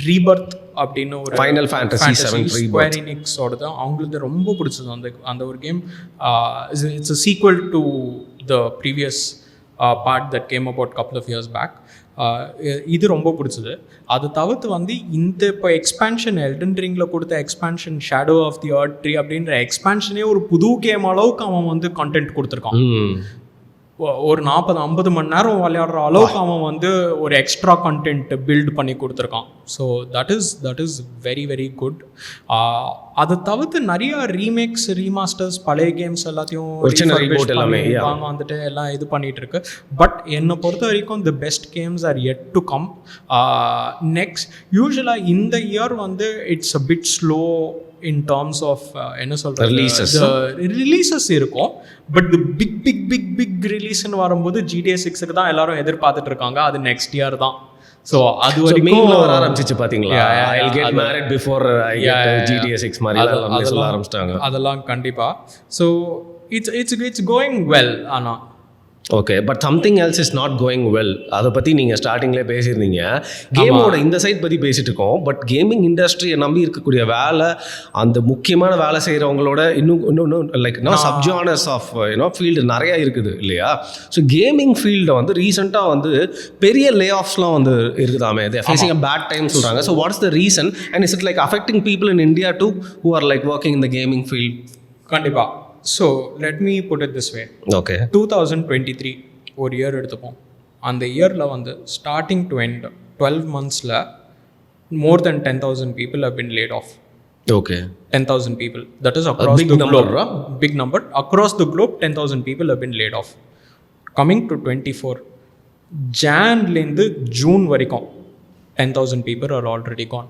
ரீபர்த் அப்படின்னு ஒரு ஃபைனல் ஃபேண்டசி 7 ஸ்கொயர் எனிக்ஸோட தான் அவங்களுக்கு ரொம்ப பிடிச்சது அந்த ஒரு game. It's a sequel to the previous part that game about couple of years back. இது ரொம்ப பிடிச்சது. அது தவிர்த்து வந்து இந்த இப்போ எக்ஸ்பேன்ஷன் எல்டன் ரிங்கில் கொடுத்த expansion Shadow of the Erdtree அப்படின்ற எக்ஸ்பேன்ஷனே ஒரு புது கேம் அளவுக்கு அவன் வந்து கண்டென்ட் கொடுத்துருக்கான். ஒரு 40-50 மணி நேரம் விளையாடுற அளவுக்கு அவன் வந்து ஒரு எக்ஸ்ட்ரா கண்டென்ட் பில்ட் பண்ணி கொடுத்துருக்கான். So that is very very good. அதை தவிர்த்து நிறைய ரீமேக்ஸ் ரீமாஸ்டர்ஸ் பழைய கேம்ஸ் எல்லாத்தையும் வந்துட்டு எல்லாம் இது பண்ணிட்டு இருக்கு. பட் என்னை பொறுத்த வரைக்கும் the best games are yet to come. Next யூஸ்வலாக இந்த இயர் வந்து it's a bit slow in terms of என்ன சொல்றது ரிலீசஸ் இருக்கும். பட் தி பிக் ரிலீஸ்னு வரும்போது GTA 6க்கு தான் எல்லாரும் எதிர்பார்த்துட்டு இருக்காங்க. அது நெக்ஸ்ட் இயர் தான். ஸோ அது வரைக்கும் வர ஆரம்பிச்சிச்சு பார்த்தீங்களா? I'll get married before I get GTA 6 மாதிரி எல்லாம் சொல்ல ஆரம்பிச்சிட்டாங்க. அதெல்லாம் கண்டிப்பா. So it's going well. ஆனால் okay, but something else is not going well. அதை பற்றி நீங்கள் ஸ்டார்டிங்லேயே பேசியிருந்தீங்க. கேமோட இந்த சைட் பற்றி பேசிகிட்டு இருக்கோம். பட் கேமிங் இண்டஸ்ட்ரியை நம்பி இருக்கக்கூடிய வேலை, அந்த முக்கியமான வேலை செய்கிறவங்களோட இன்னும் லைக் சப்ஜானர்ஸ் ஆஃப் ஃபீல்டு நிறையா இருக்குது இல்லையா? ஸோ கேமிங் ஃபீல்டை வந்து ரீசெண்டாக வந்து பெரிய லே ஆஃப்ஸ்லாம் வந்து இருக்குதாமே, ஃபேஸிங் அ பேட் டைம் சொல்கிறாங்க. So what's the reason and is it like affecting people in India too who are like working in the gaming field? கண்டிப்பாக. So let me put it this way. Okay, 2023 ஒரு இயர் எடுத்துப்போம். அந்த இயரில் வந்து starting to end 12 months more than 10,000 people have been laid off. Okay. 10,000 people. That is across the globe. Big number. Across the globe, 10,000 people have been laid off. Coming to 24, Jan-லேருந்து June வரைக்கும் 10,000 people are already gone.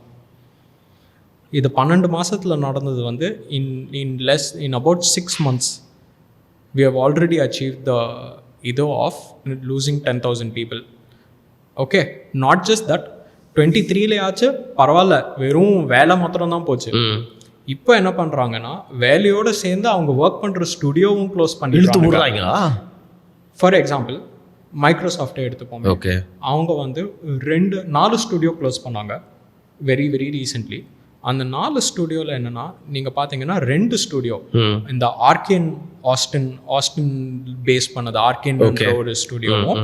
இது 12 மாதத்தில் நடந்தது வந்து in about 6 months we have already achieved the இது of losing 10,000 people. Okay, not just that, 23 ஆச்சு பரவாயில்ல, வெறும் வேலை மாத்திரம் தான் போச்சு. இப்போ என்ன பண்ணுறாங்கன்னா வேலையோடு சேர்ந்து அவங்க ஒர்க் பண்ணுற ஸ்டுடியோவும் க்ளோஸ் பண்ணிடுறாங்க. ஃபார் எக்ஸாம்பிள் மைக்ரோசாஃப்டை எடுத்துப்போம். ஓகே, அவங்க வந்து 4 ஸ்டுடியோ க்ளோஸ் பண்ணாங்க வெரி வெரி ரீசெண்ட்லி. அந்த 4 ஸ்டுடியோவில் என்னென்னா நீங்கள் பார்த்தீங்கன்னா 2 ஸ்டுடியோ இந்த ஆஸ்டின் பேஸ் பண்ணது ஆர்கேன் ஒரு ஸ்டுடியோவும்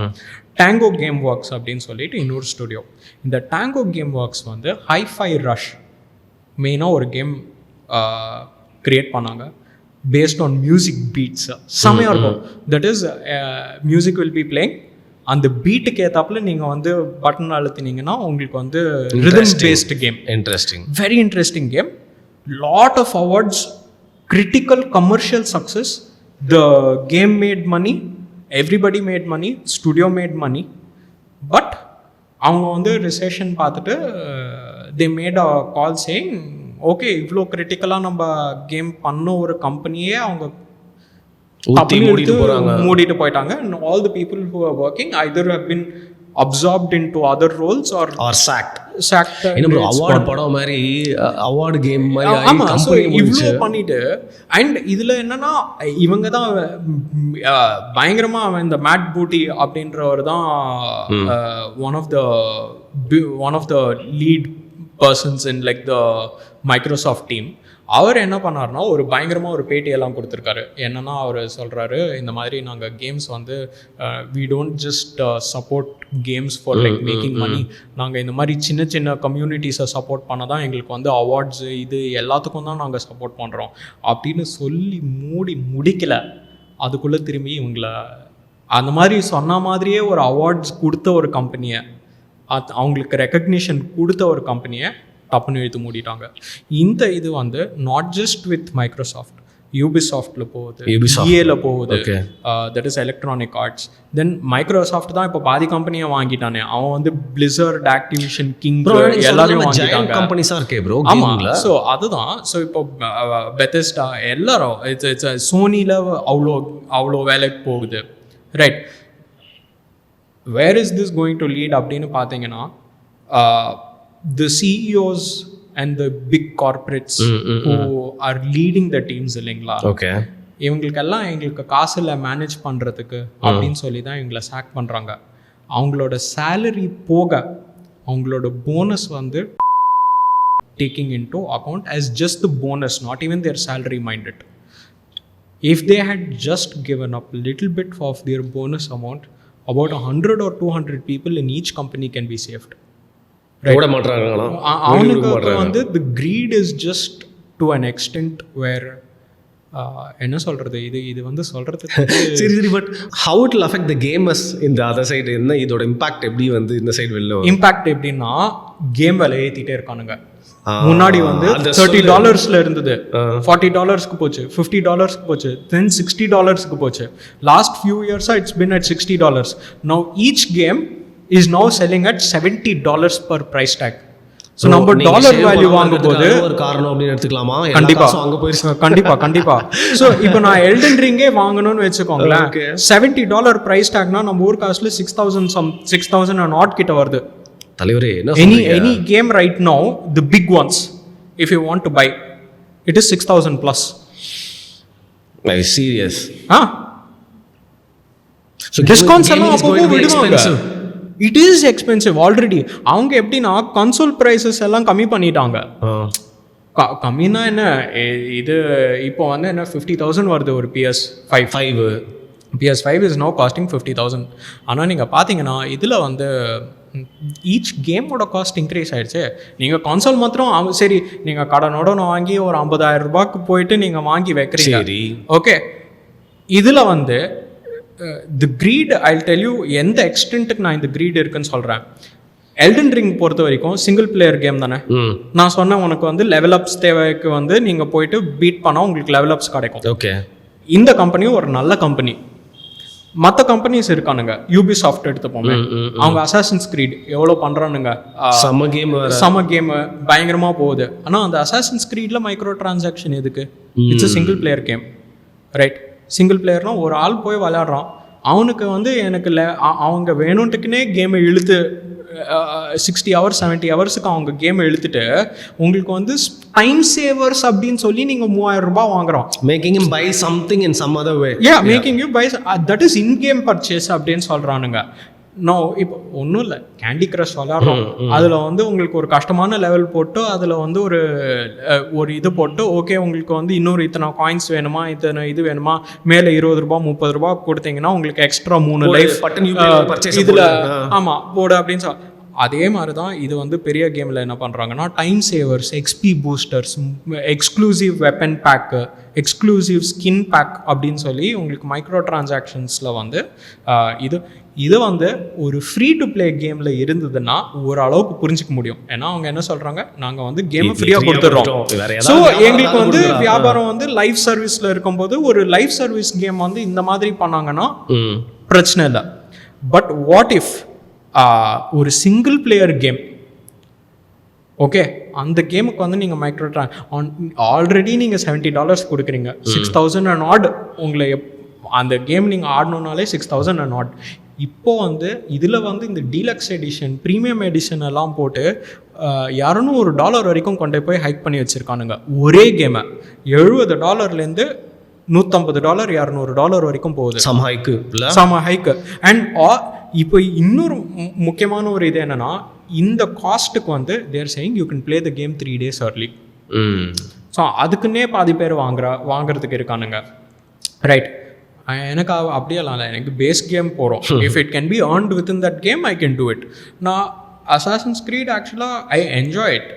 டேங்கோ கேம் ஒர்க்ஸ் அப்படின்னு சொல்லிட்டு இன்னொரு ஸ்டுடியோ. இந்த டேங்கோ கேம் ஒர்க்ஸ் வந்து ஹைஃபை ரஷ் மெயினாக ஒரு கேம் க்ரியேட் பண்ணாங்க பேஸ்ட் ஆன் மியூசிக் பீட்ஸ். செமையாக இருக்கும். That is music will be playing, அந்த பீட்டுக்கு ஏற்றாப்புல நீங்கள் வந்து பட்டன் அழுத்தினீங்கன்னா உங்களுக்கு வந்து rhythm based game. Interesting, very interesting game. Lot of awards, critical commercial success. The game made money, everybody made money, studio made money. But அவங்க வந்து ரிசெஷன் பார்த்துட்டு they made a call saying okay, இவ்வளோ கிரிட்டிக்கலாக நம்ம கேம் பண்ண ஒரு கம்பெனியே அவங்க மூடிட்டு போயிட்டாங்க. And all the people who are working either have been absorbed into other roles or sacked. என்ன அவார்ட் படம் மாதிரி அவார்ட் கேம் மாதிரி கம்பெனி இவ்ளோ பண்ணிட்டு. அண்ட் இதுல என்னன்னா இவங்க தான் பயங்கரமா இந்த மேட் பூட்டி அப்படின்றவர் தான் one of the lead persons in like the Microsoft team. அவர் என்ன பண்ணார்னா ஒரு பயங்கரமாக ஒரு பேட்டியெல்லாம் கொடுத்துருக்காரு. என்னென்னா அவர் சொல்கிறாரு, இந்த மாதிரி நாங்கள் கேம்ஸ் வந்து we don't just support games for like making money, நாங்கள் இந்த மாதிரி சின்ன சின்ன கம்யூனிட்டிஸை சப்போர்ட் பண்ண தான் எங்களுக்கு வந்து அவார்ட்ஸு இது எல்லாத்துக்கும் தான் நாங்கள் சப்போர்ட் பண்ணுறோம் அப்படின்னு சொல்லி முடிக்கல. அதுக்குள்ளே திரும்பி இவங்களை அந்த மாதிரி சொன்ன மாதிரியே ஒரு அவார்ட்ஸ் கொடுத்த ஒரு கம்பெனியை, அவங்களுக்கு ரெக்கக்னிஷன் கொடுத்த ஒரு கம்பெனியை தப்புன்னு எழுத்து மூடிட்டாங்க. இந்த இது வந்து நாட் ஜஸ்ட் வித் மைக்ரோசாஃப்ட், யூபிசாஃப்டில் போகுது, EA-ல போகுது, that is electronic arts. Then Microsoft தான் இப்போ பாதி கம்பெனியை வாங்கிட்டானே. அவன் வந்து பிளிசர்ட், ஆக்டிவிஷன், கிங் எல்லாரையும் வாங்கிட்டாங்க. கம்பெனிஸாக இருக்கே ப்ரோ. ஆமாம், ஸோ அதுதான். ஸோ இப்போ பெத்தெஸ்டா எல்லாரும் இட்ஸ் சோனியில் அவ்வளோ வேலைக்கு போகுது. Right, where is this going to lead அப்படின்னு பார்த்தீங்கன்னா the CEOs and the big corporates who are leading the teams இல்லைங்களா, ஓகே, இவங்களுக்கெல்லாம் எங்களுக்கு காசு இல்லை மேனேஜ் பண்ணுறதுக்கு அப்படின்னு சொல்லி தான் இவங்களை சாக் பண்ணுறாங்க. அவங்களோட சேலரி போக அவங்களோட போனஸ் வந்து taking into account as just the bonus, not even their salary minded. If they had just given up a little bit of their bonus amount, about 100 or 200 people in each company can be saved. அவனுக்கு வந்து the greed is just to an extent where என்ன சொல்கிறது, இது வந்து சொல்கிறதுக்கு சரி but how it will affect the gamers இந்த அதர் சைடு, என்ன இதோட இம்பாக்ட் எப்படி வந்து இந்த சைடு வெளில வரும்? இம்பாக்ட் எப்படின்னா கேம் விலை ஏற்றிட்டே இருக்கானுங்க. முன்னாடி வந்து $30 இருந்தது, $40 போச்சு, $50 போச்சு, then $60 போச்சு. லாஸ்ட் ஃபியூ இயர்ஸாக it's been at $60. Now each game is now selling at $70 per price tag. So நம்ம டாலர் வேல்யூ வாங்கும்போது ஒரு காரணம் அப்படின்னு எடுத்துக்கலாமா? கண்டிப்பா. ஸோ இப்போ நான் எல்டன் ரிங்கே வாங்கணும்னு வச்சுக்கோங்களேன், $70 ப்ரைஸ் டேக்னா நம்ம ஊர் காஸ்ட்ல 6,000 and odd கிட்ட வருது. தலைவரே, any game right now, the big ones, if you want to buy, it is 6,000 plus. Are you serious? So discounts எல்லாம் அப்பப்போ விடுவாங்க. It is expensive already. அவங்க எப்படின்னா கன்சோல் ப்ரைஸஸ் எல்லாம் கம்மி பண்ணிட்டாங்க. கம்மினா என்ன, இது இப்போ வந்து என்ன 50,000 வருது ஒரு PS5 is now costing 50,000. ஆனால் நீங்கள் பார்த்தீங்கன்னா இதில் வந்து ஈச் கேமோட காஸ்ட் இன்க்ரீஸ் ஆகிடுச்சு. நீங்கள் கன்சோல் மாத்திரம் சரி, நீங்கள் கடனோட வாங்கி ஒரு 50,000 ரூபாய்க்கு போயிட்டு நீங்கள் வாங்கி வைக்கிறீங்க, ஓகே. இதில் வந்து தி க்ரீட், ஐ டெல் யூ எந்த எக்ஸ்டென்ட்டுக்கு நான் இந்த க்ரீட் இருக்குன்னு சொல்கிறேன். எல்டன் ரிங் பொறுத்த வரைக்கும் சிங்கிள் பிளேயர் கேம் தானே. நான் சொன்னேன் உனக்கு வந்து லெவல் அப்ஸ் தேவைக்கு வந்து நீங்கள் போயிட்டு பீட் பண்ணால் உங்களுக்கு லெவல் அப்ஸ் கிடைக்கும், ஓகே. இந்த கம்பெனியும் ஒரு நல்ல கம்பெனி. மற்ற கம்பெனிஸ் இருக்கானுங்க, யூபிசாஃப்ட் எடுத்துப்போமே, அவங்க அசாசின்ஸ் கிரீட் எவ்வளோ பண்ணுறானுங்க, சம கேம் பயங்கரமாக போகுது. ஆனால் அந்த அசாசின்ஸ் கிரீடில் மைக்ரோ டிரான்சாக்ஷன் எதுக்கு? It's a single player game, right? Single பிளேயர்னால் ஒரு ஆள் போய் விளையாடுறான், அவனுக்கு வந்து எனக்கு அவங்க வேணுன்ட்டுக்குன்னே கேமை இழுத்து 60 hours 70 ஹவர்ஸுக்கு அவங்க கேமை இழுத்துட்டு உங்களுக்கு வந்து டைம் சேவர்ஸ் அப்படின்னு சொல்லி நீங்கள் 3,000 ரூபாய் வாங்குறோம். Making him buy something in some other way. Making you buy, that is in game purchase அப்படின்னு சொல்கிறானுங்க. நோ, இப்போ ஒன்றும் இல்லை, கேண்டி க்ரஷ் விளாட்றோம், அதில் வந்து உங்களுக்கு ஒரு கஷ்டமான லெவல் போட்டு அதில் வந்து ஒரு இது போட்டு, ஓகே உங்களுக்கு வந்து இன்னொரு இத்தனை காயின்ஸ் வேணுமா, இத்தனை இது வேணுமா, மேலே 20 ரூபா 30 ரூபா கொடுத்தீங்கன்னா உங்களுக்கு எக்ஸ்ட்ரா 3 லைஃப் இதில் ஆமாம் போடு அப்படின்னு சொல்லி. அதே மாதிரி தான் இது வந்து பெரிய கேமில் என்ன பண்ணுறாங்கன்னா time savers, XP boosters, exclusive weapon pack, exclusive skin pack அப்படின்னு சொல்லி உங்களுக்கு மைக்ரோ டிரான்சாக்ஷன்ஸில் வந்து இது வந்து ஒரு ஃப்ரீ டு பிளே கேமில் இருந்ததுன்னா ஓரளவுக்கு புரிஞ்சிக்க முடியும். ஏன்னா அவங்க என்ன சொல்கிறாங்க, நாங்கள் வந்து கேமை ஃப்ரீயாக கொடுத்துட்றோம். ஸோ எங்களுக்கு வந்து வியாபாரம் வந்து லைவ் சர்வீஸில் இருக்கும்போது ஒரு லைவ் சர்வீஸ் கேம் வந்து இந்த மாதிரி பண்ணாங்கன்னா பிரச்சனை இல்லை. பட் வாட் இஃப் ஒரு சிங்கிள் பிளேயர் கேம், ஓகே, அந்த கேமுக்கு வந்து நீங்கள் மைக்ரோ ஆல்ரெடி நீங்கள் $70 கொடுக்குறீங்க, 6,000 and odd உங்களை அந்த கேம் நீங்கள் ஆடணுன்னாலே 6,000 and odd. இப்போது வந்து இதில் வந்து இந்த டீலக்ஸ் எடிஷன், ப்ரீமியம் எடிஷன் எல்லாம் போட்டு $200 வரைக்கும் கொண்டு போய் ஹைக் பண்ணி வச்சுருக்கானுங்க. ஒரே கேமை $70 $150 $200 வரைக்கும் போகுது. சம ஹைக்கு. அண்ட் இப்போ இன்னொரு முக்கியமான ஒரு இது என்னன்னா, இந்த காஸ்ட்டுக்கு வந்து they're saying you can play the game 3 days early. So அதுக்குன்னே பாதி பேர் வாங்குறதுக்கு இருக்கானுங்க, ரைட்? எனக்கு அப்படியெல்லாம் இல்லை, எனக்கு பேஸ் கேம் போகிறோம். If it can be earned within that game I can do it. நான் அசாசின்ஸ் கிரீட் ஆக்சுவலாக I enjoy it,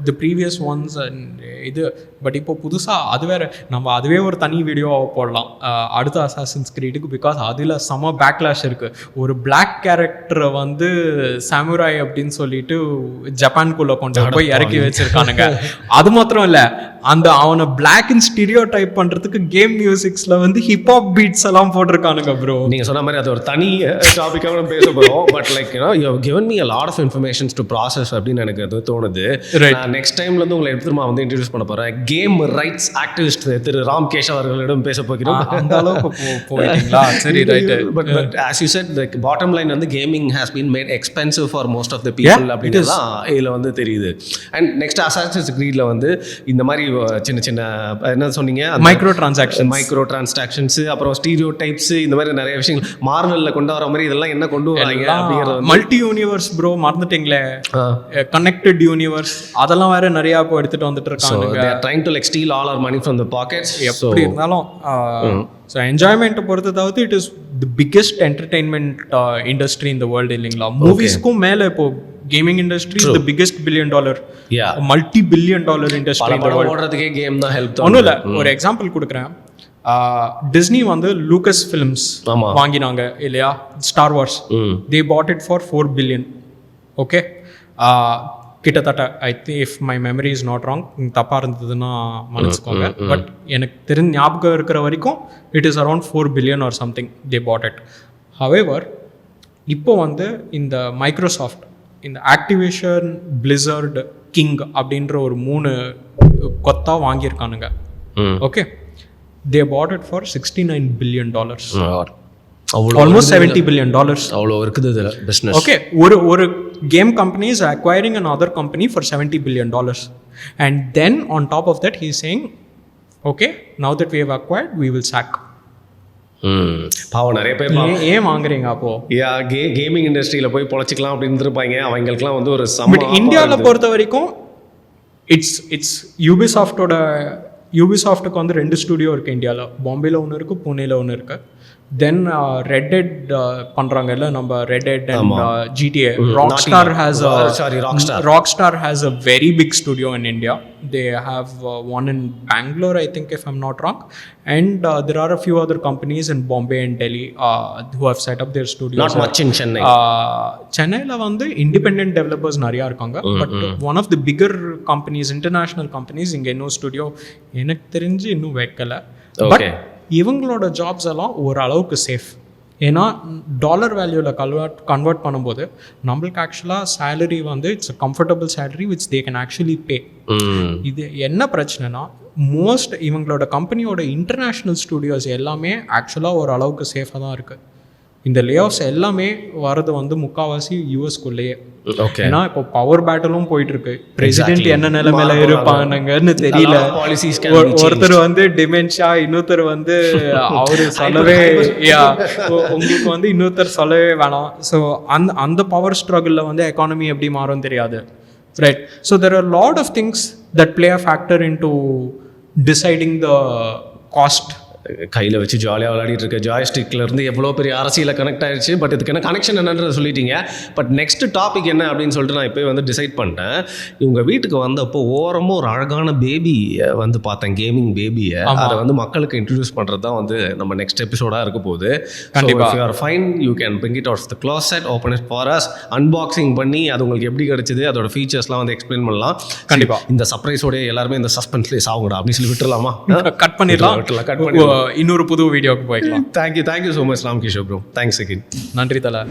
the previous once and இது. பட் இப்போ புதுசாக அது வேறு, நம்ம அதுவே ஒரு தனி வீடியோவாக போடலாம் அடுத்த அசாசின்ஸ் கிரீடுக்கு. பிகாஸ் அதில் செம பேக்லாஷ் இருக்குது. ஒரு பிளாக் கேரக்டரை வந்து சாமுராய் அப்படின்னு சொல்லிட்டு ஜப்பான்குள்ளே கொண்டு போய் இறக்கி வச்சுருக்கானுங்க. அது மாத்திரம் இல்லை, அந்த அவனை பிளாக் இன் ஸ்டீரியோ டைப் பண்ணுறதுக்கு கேம் மியூசிக்ஸில் வந்து ஹிப்ஹாப் பீட்ஸ் எல்லாம் போட்டிருக்கானுங்க ப்ரோ. நீங்கள் சொன்ன மாதிரி அது ஒரு தனி டாப்பிக்காக நம்ம பேச போகிறோம். But like you have given me a lot of information to process அப்படின்னு எனக்கு அது தோணுது. நெக்ஸ்ட் டைம்லேருந்து உங்களை எடுத்துமா வந்து இன்ட்ரடியூஸ் பண்ண போகிறேன். கேம் ரைட்ஸ் ஆக்டிவிஸ்ட் திரு ராம் கேஷ் அவர்களிடம் பேச போகிறோம். அந்த அளவுக்கு போயிட்டீங்களா? சரி, right. But as you said, the bottom line வந்து gaming has been made expensive for most of the people அப்படின்னு தான் இதில் வந்து தெரியுது. அண்ட் நெக்ஸ்ட் அசாசின்ஸ் கிரீட்ல வந்து இந்த மாதிரி சின்ன சின்ன என்ன சொன்னீங்க, மைக்ரோ டிரான்சாக்ஷன்ஸ், அப்புறம் ஸ்டீரியோ டைப்ஸ், இந்த மாதிரி நிறைய விஷயங்கள் மார்வெல்ல கொண்டு வர மாதிரி இதெல்லாம் என்ன கொண்டு வராங்க அப்படிங்கிறது. மல்டி யூனிவர்ஸ் ப்ரோ, மறந்துட்டீங்களே, கனெக்டட் யூனிவர்ஸ், அதெல்லாம் வேற நிறைய இப்போ எடுத்துட்டு வந்துட்டு இருக்காங்க. they are trying to like steal all our money from the pockets. எப்படி இருந்தாலும் ஸோ என்ஜாய்மெண்ட்டை பொறுத்ததாவது it is the biggest entertainment industry in the world இல்லைங்களா? மூவிஸ்க்கும் மேலே இப்போ gaming industry is the biggest $1 billion multi-billion dollar industry in the world. ஓடுறதுக்கே கேம் தான் ஹெல்ப் ஒன்றும் இல்லை, ஒரு எக்ஸாம்பிள் கொடுக்குறேன். டிஸ்னி வந்து லூக்கஸ் ஃபிலிம்ஸ் வாங்கினாங்க இல்லையா, Star Wars. They bought it for $4 billion. Okay, கிட்டத்தட்ட I think if my memory is not wrong, தப்பாக இருந்ததுன்னா மன்னிச்சுக்கோங்க. பட் எனக்கு தெரிஞ்ச ஞாபகம் இருக்கிற வரைக்கும் it is around $4 billion or something they bought it. However, இப்போ வந்து இந்த மைக்ரோசாஃப்ட் இந்த ஆக்டிவேஷன் பிளிசர்ட் கிங் அப்படின்ற ஒரு 3 கொத்தா வாங்கியிருக்கானுங்க. Okay, they bought it for $69 billion. Almost $70 billion. அவ்வளோ இருக்குது இதில் பிஸ்னஸ். ஓகே, ஒரு game company is acquiring another company for $70 billion. And then on top of that he is saying, okay, now that we have acquired, we will sack. பாவம் நிறைய பேர் ஏன் வாங்குறீங்க அப்போ? கேமிங் இண்டஸ்ட்ரியில் போய் பொழைச்சிக்கலாம் அப்படின்னு இருப்பாங்க. அவங்களுக்குலாம் வந்து ஒரு பட் இந்தியாவில் பொறுத்த வரைக்கும் இட்ஸ் யூபிசாஃப்ட்டுக்கு வந்து 2 ஸ்டுடியோ இருக்குது இந்தியாவில். பாம்பேயில் ஒன்று இருக்குது, புனேல ஒன்று இருக்குது. தென் ரெட் டெட் பண்ணுறாங்க இல்லை நம்ம, Red Dead and GTA. Rockstar has a very big studio in India. They have one in Bangalore, I think, if I'm not wrong. And there are a few other companies in Bombay and Delhi who have set up their studios. Not much in Chennai. சென்னையில் வந்து இண்டிபெண்டன்ட் டெவலப்பர்ஸ் நிறையா இருக்காங்க. But one of the bigger companies, international companies இங்கே இன்னும் ஸ்டுடியோ எனக்கு தெரிஞ்சு இன்னும் வைக்கலை. பட் இவங்களோட ஜாப்ஸ் எல்லாம் ஓரளவுக்கு சேஃப். ஏன்னா டாலர் வேல்யூவில் கன்வெர்ட் பண்ணும்போது நம்மளுக்கு ஆக்சுவலாக சேலரி வந்து it's a comfortable salary which they can actually pay. இது என்ன பிரச்சனைனா, மோஸ்ட் இவங்களோட கம்பெனியோட இன்டர்நேஷ்னல் ஸ்டுடியோஸ் எல்லாமே ஆக்சுவலாக ஓரளவுக்கு சேஃபாக தான் இருக்குது. இந்த லே ஆஃப்ஸ் எல்லாமே வரது வந்து முக்கால்வாசி யூஎஸ்குள்ளேயே. ஏன்னா இப்போ பவர் பேட்டலும் போயிட்டு இருக்கு. பிரசிடென்ட் என்ன நிலைமையில இருப்பாங்கன்னு தெரியல. ஒருத்தர் வந்து டிமென்ஷியா, இன்னொருத்தர் வந்து அவரு சொல்லவே உங்களுக்கு வந்து இன்னொருத்தர் சொல்லவே வேணாம். ஸோ அந்த பவர் ஸ்ட்ரகிளில் வந்து எக்கானமி எப்படி மாறும் தெரியாது, right? So there are lot of things that play a factor in to deciding the cost. கையில் வச்சு ஜாலியாக விளையாடிட்டு இருக்க ஜாய்ஸ்டிக்லேருந்து எவ்வளோ பெரிய அரசியலை கனெக்ட் ஆகிடுச்சு. பட் இதுக்கான கனெக்ஷன் என்னன்றதை சொல்லிட்டீங்க. பட் நெக்ஸ்ட் டாபிக் என்ன அப்படின்னு சொல்லிட்டு நான் இப்போ வந்து டிசைட் பண்ணிட்டேன். இவங்க வீட்டுக்கு வந்தப்போ ஓரமாக ஒரு அழகான பேபி வந்து பார்த்தேன், கேமிங் பேபியை. அதை வந்து மக்களுக்கு இன்ட்ரடியூஸ் பண்ணுறது தான் வந்து நம்ம நெக்ஸ்ட் எபிசோடாக இருக்க போகுது. கண்டிப்பாக you are fine, you can bring it out of the closet, open it for us, unboxing பண்ணி அது உங்களுக்கு எப்படி கிடச்சிது, அதோட ஃபீச்சர்ஸ்லாம் வந்து எக்ஸ்பிளைன் பண்ணலாம். கண்டிப்பாக இந்த சர்ப்ரைஸோடய எல்லாருமே இந்த சஸ்பென்ஸ்லேயே சாகுங்கடா அப்படின்னு சொல்லி விட்டுலாமா? கட் பண்ணிடலாம், கட் பண்ணி இன்னொரு புது வீடியோக்கு போய்க்கலாம். Thank you so much Ramkishore bro. Thanks again. நன்றி தல.